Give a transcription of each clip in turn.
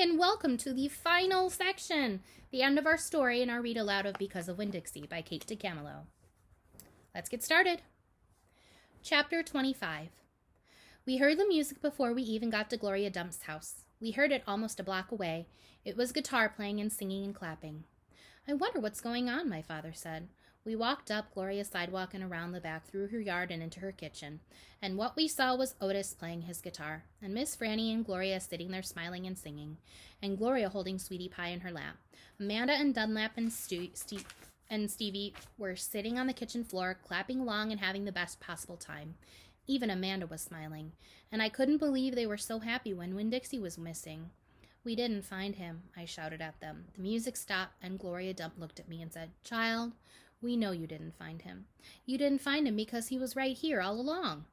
and welcome to the final section, the end of our story in our read aloud of Because of Winn, Dixie by Kate DeCamillo. Let's get started. Chapter 25. We heard the music before we even got to Gloria Dump's house. We heard it almost a block away. It was guitar playing and singing and clapping. I wonder what's going on, my father said. We walked up Gloria's sidewalk and around the back through her yard and into her kitchen, and what we saw was Otis playing his guitar, and Miss Franny and Gloria sitting there smiling and singing, and Gloria holding Sweetie Pie in her lap. Amanda and Dunlap and Stevie were sitting on the kitchen floor, clapping along and having the best possible time. Even Amanda was smiling, and I couldn't believe they were so happy when Winn-Dixie was missing. We didn't find him, I shouted at them. The music stopped, and Gloria Dump looked at me and said, Child, we know you didn't find him. You didn't find him because he was right here all along.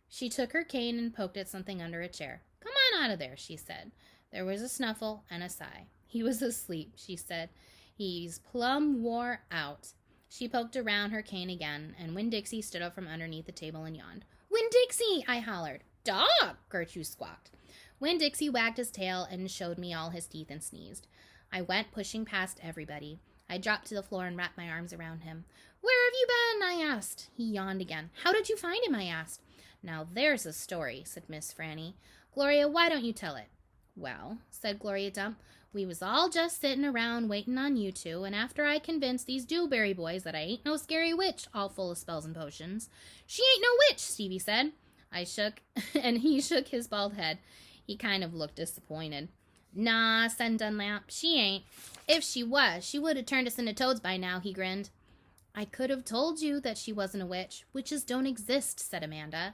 She took her cane and poked at something under a chair. Come on out of there, she said. There was a snuffle and a sigh. He was asleep, she said. He's plumb wore out. She poked around her cane again, and Winn-Dixie stood up from underneath the table and yawned. Winn-Dixie, I hollered. Dog, Gertrude squawked. Winn-Dixie wagged his tail and showed me all his teeth and sneezed. I went pushing past everybody. I dropped to the floor and wrapped my arms around him. Where have you been? I asked. He yawned again. How did you find him? I asked. Now there's a story, said Miss Franny. Gloria, why don't you tell it? Well, said Gloria Dump, we was all just sitting around waiting on you two, and after I convinced these Dewberry boys that I ain't no scary witch all full of spells and potions. She ain't no witch, Stevie said. I shook, and he shook his bald head. He kind of looked disappointed. Nah, said Dunlap, she ain't. If she was, she would have turned us into toads by now, he grinned. I could have told you that she wasn't a witch. Witches don't exist, said Amanda.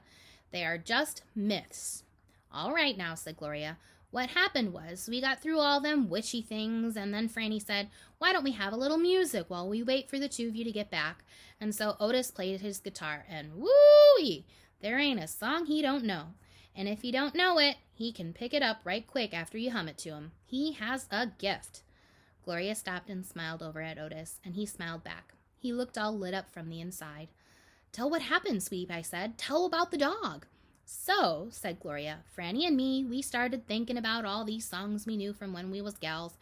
They are just myths. All right now, said Gloria. What happened was we got through all them witchy things, and then Franny said, why don't we have a little music while we wait for the two of you to get back? And so Otis played his guitar, and woo-wee! There ain't a song he don't know. And if he don't know it, he can pick it up right quick after you hum it to him. He has a gift. Gloria stopped and smiled over at Otis, and he smiled back. He looked all lit up from the inside. Tell what happened, Sweep, I said. Tell about the dog. So, said Gloria, Franny and me, we started thinking about all these songs we knew from when we was gals.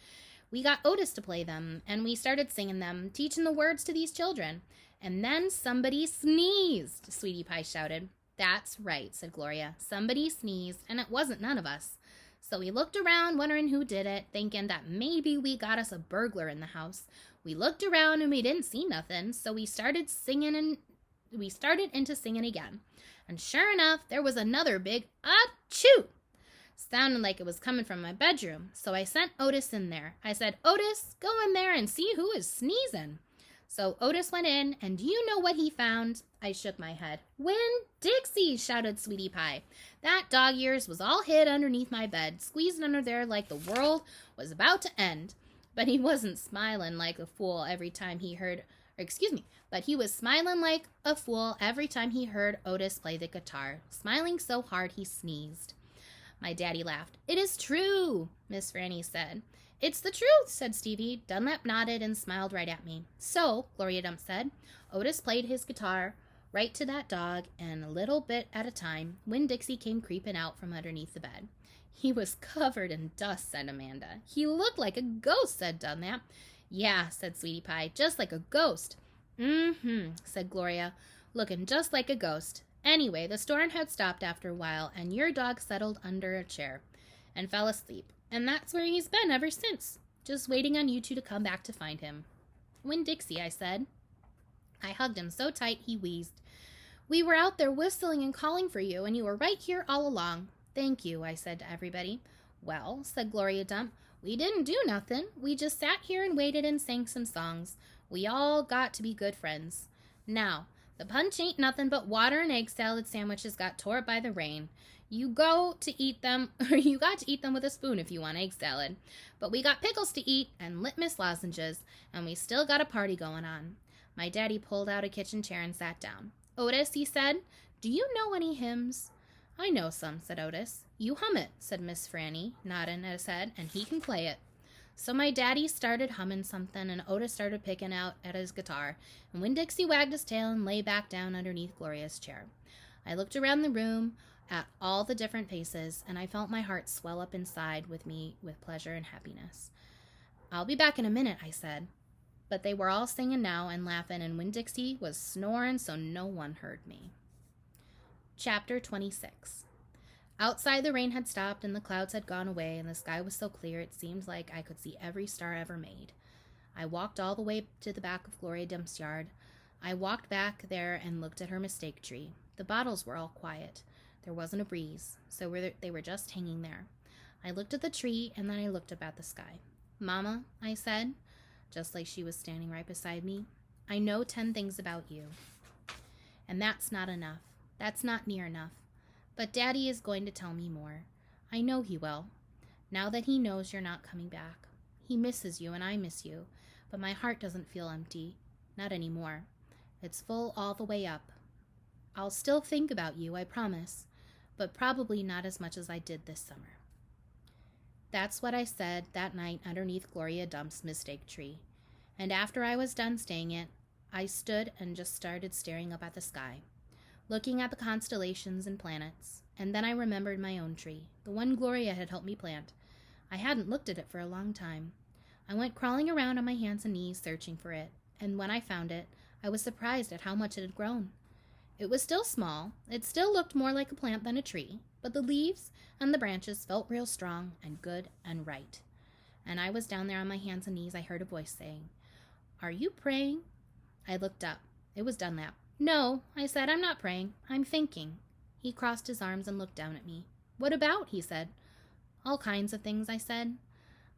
We got Otis to play them, and we started singing them, teaching the words to these children. And then somebody sneezed, Sweetie Pie shouted. That's right, said Gloria. Somebody sneezed, and it wasn't none of us. So we looked around, wondering who did it, thinking that maybe we got us a burglar in the house. We looked around and we didn't see nothing, so we started into singing again. And sure enough, there was another big achoo! Sounded like it was coming from my bedroom, so I sent Otis in there. I said, Otis, go in there and see who is sneezing. So Otis went in, and do you know what he found? I shook my head. Winn-Dixie, shouted Sweetie Pie. That dog ears was all hid underneath my bed, squeezed under there like the world was about to end. But he wasn't smiling like a fool every time he heard, but he was smiling like a fool every time he heard Otis play the guitar, smiling so hard he sneezed. My daddy laughed. It is true, Miss Franny said. It's the truth, said Stevie. Dunlap nodded and smiled right at me. So, Gloria Dump said, Otis played his guitar right to that dog, and a little bit at a time, Winn-Dixie came creeping out from underneath the bed. He was covered in dust, said Amanda. He looked like a ghost, said Dunlap. Yeah, said Sweetie Pie, just like a ghost. Said Gloria, looking just like a ghost. Anyway, the storm had stopped after a while, and your dog settled under a chair and fell asleep. And that's where he's been ever since, just waiting on you two to come back to find him. Winn-Dixie, I said. I hugged him so tight he wheezed. We were out there whistling and calling for you, and you were right here all along. Thank you, I said to everybody. Well, said Gloria Dump, we didn't do nothing. We just sat here and waited and sang some songs. We all got to be good friends. Now, the punch ain't nothing but water and egg salad sandwiches got tore up by the rain. You got to eat them with a spoon if you want egg salad. But we got pickles to eat and litmus lozenges, and we still got a party going on. My daddy pulled out a kitchen chair and sat down. Otis, he said, do you know any hymns? I know some, said Otis. You hum it, said Miss Franny, nodding his head, and he can play it. So my daddy started humming something, and Otis started picking out at his guitar, and Winn-Dixie wagged his tail and lay back down underneath Gloria's chair. I looked around the room. at all the different faces, and I felt my heart swell up inside with me with pleasure and happiness. "I'll be back in a minute," I said. But they were all singing now and laughing, and Winn Dixie was snoring so no one heard me. Chapter 26. Outside, the rain had stopped and the clouds had gone away, and the sky was so clear it seemed like I could see every star ever made. I walked all the way to the back of Gloria Dump's yard. I walked back there and looked at her mistake tree. The bottles were all quiet. There wasn't a breeze, so they were just hanging there. I looked at the tree, and then I looked up at the sky. "Mama," I said, just like she was standing right beside me, "I know 10 things about you. And that's not enough. That's not near enough. But Daddy is going to tell me more. I know he will. Now that he knows you're not coming back. He misses you and I miss you, but my heart doesn't feel empty. Not anymore. It's full all the way up. I'll still think about you, I promise, but probably not as much as I did this summer." That's what I said that night underneath Gloria Dump's mistake tree. And after I was done saying it, I stood and just started staring up at the sky, looking at the constellations and planets, and then I remembered my own tree, the one Gloria had helped me plant. I hadn't looked at it for a long time. I went crawling around on my hands and knees searching for it, and when I found it, I was surprised at how much it had grown. It was still small. It still looked more like a plant than a tree, but the leaves and the branches felt real strong and good and right. And I was down there on my hands and knees. I heard a voice saying, "Are you praying?" I looked up. It was Dunlap. "No," I said, "I'm not praying. I'm thinking." He crossed his arms and looked down at me. "What about?" he said. "All kinds of things," I said.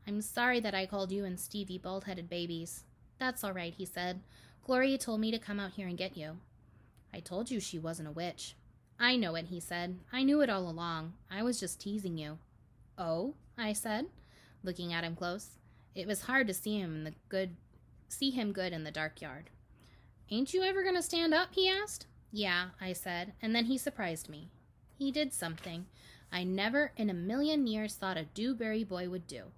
"I'm sorry that I called you and Stevie bald-headed babies." "That's all right," he said. "Gloria told me to come out here and get you." "I told you she wasn't a witch." "I know it," he said. "I knew it all along. I was just teasing you." "Oh?" I said, looking at him close. It was hard to see him good in the dark yard. "Ain't you ever going to stand up?" he asked. "Yeah," I said, and then he surprised me. He did something I never in a million years thought a Dewberry boy would do.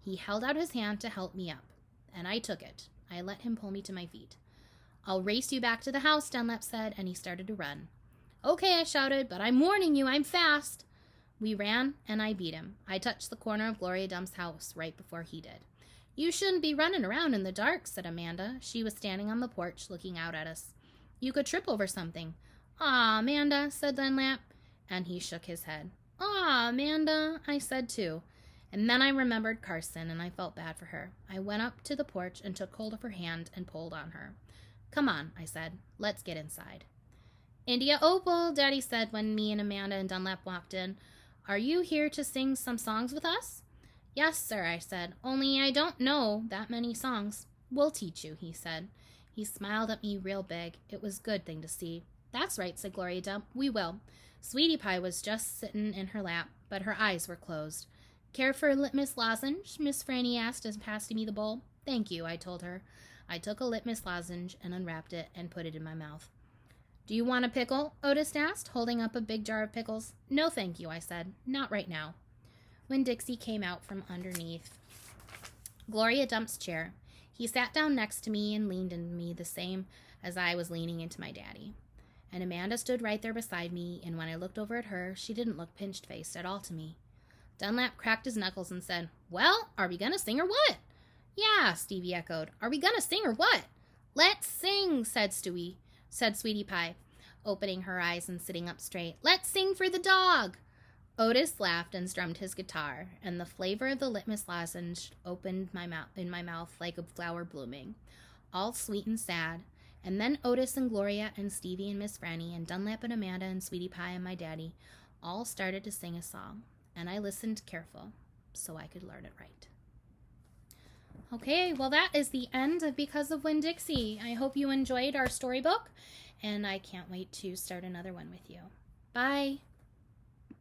He held out his hand to help me up, and I took it. I let him pull me to my feet. "I'll race you back to the house," Dunlap said, and he started to run. "Okay," I shouted, "but I'm warning you, I'm fast." We ran, and I beat him. I touched the corner of Gloria Dump's house right before he did. "You shouldn't be running around in the dark," said Amanda. She was standing on the porch looking out at us. "You could trip over something." "Aw, Amanda," said Dunlap, and he shook his head. "Aw, Amanda," I said too. And then I remembered Carson, and I felt bad for her. I went up to the porch and took hold of her hand and pulled on her. "Come on," I said. "Let's get inside." "India Opal," Daddy said when me and Amanda and Dunlap walked in. "Are you here to sing some songs with us?" "Yes, sir," I said, "only I don't know that many songs." "We'll teach you," he said. He smiled at me real big. It was a good thing to see. "That's right," said Gloria Dump. "We will." Sweetie Pie was just sitting in her lap, but her eyes were closed. "Care for a litmus lozenge?" Miss Franny asked as passing me the bowl. "Thank you," I told her. I took a litmus lozenge and unwrapped it and put it in my mouth. "Do you want a pickle?" Otis asked, holding up a big jar of pickles. "No, thank you," I said. "Not right now." When Dixie came out from underneath Gloria Dump's chair, he sat down next to me and leaned into me the same as I was leaning into my daddy. And Amanda stood right there beside me, and when I looked over at her, she didn't look pinch-faced at all to me. Dunlap cracked his knuckles and said, "Well, are we gonna sing or what?" "Yeah," Stevie echoed. "Are we gonna sing or what?" "Let's sing," said Sweetie Pie, opening her eyes and sitting up straight. "Let's sing for the dog." Otis laughed and strummed his guitar, and the flavor of the litmus lozenge opened in my mouth like a flower blooming, all sweet and sad. And then Otis and Gloria and Stevie and Miss Franny and Dunlap and Amanda and Sweetie Pie and my daddy all started to sing a song, and I listened careful so I could learn it right. Okay, well, that is the end of Because of Winn Dixie. I hope you enjoyed our storybook, and I can't wait to start another one with you. Bye.